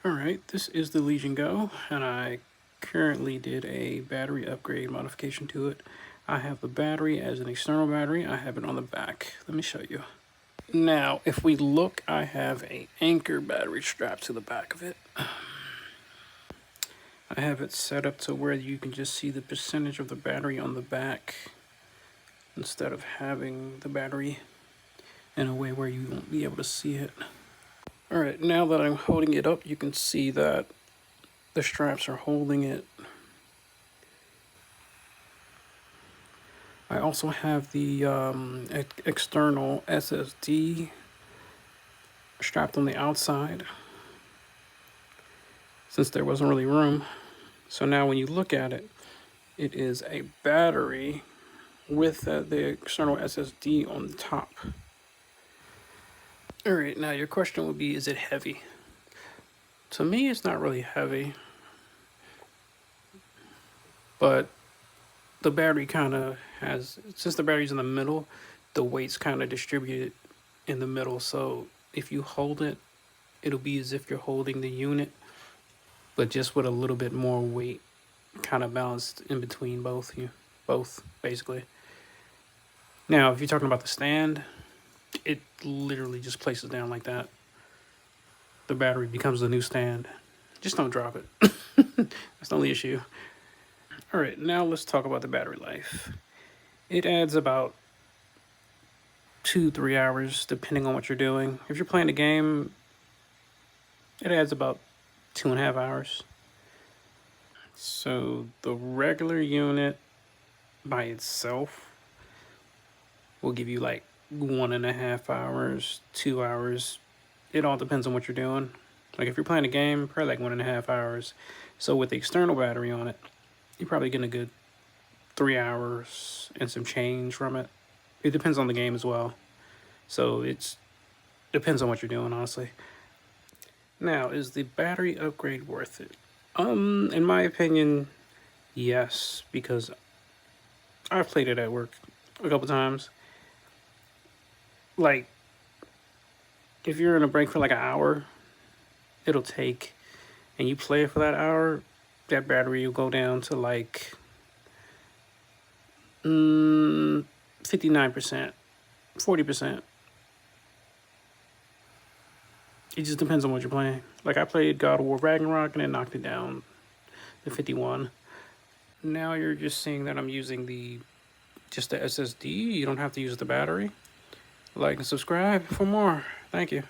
Alright, this is the Legion Go, and I currently did a battery upgrade modification to it. I have the battery as an external battery. I have it on the back. Let me show you. Now, if we look, I have a Anker battery strapped to the back of it. I have it set up to where you can just see the percentage of the battery on the back instead of having the battery in a way where you won't be able to see it. Alright, now that I'm holding it up, you can see that the straps are holding it. I also have the external SSD strapped on the outside since there wasn't really room. So now when you look at it, it is a battery with the external SSD on the top. Alright, now your question would be, is it heavy? To me, it's not really heavy, but the battery kind of has, since the battery's in the middle, the weight's kind of distributed in the middle. So if you hold it, it'll be as if you're holding the unit, but just with a little bit more weight, kind of balanced in between both basically. Now, if you're talking about the stand, it literally just places down like that. The battery becomes the new stand. Just don't drop it. That's the only issue. All right, now let's talk about the battery life. It adds about 2-3 hours depending on what you're doing. If you're playing a game, it adds about 2.5 hours. So the regular unit by itself will give you like 1.5 hours, 2 hours. It all depends on what you're doing. Like if you're playing a game, probably like 1.5 hours. So with the external battery on it, you're probably getting a good 3 hours and some change from it. It depends on the game as well. So it depends on what you're doing, honestly. Now, is the battery upgrade worth it? In my opinion, yes, because I've played it at work a couple times. Like, if you're in a break for like an hour, it'll take, and you play it for that hour, that battery will go down to like 59%, 40%. It just depends on what you're playing. Like I played God of War Ragnarok and it knocked it down to 51. Now you're just seeing that I'm using just the SSD. You don't have to use the battery. Like and subscribe for more. Thank you.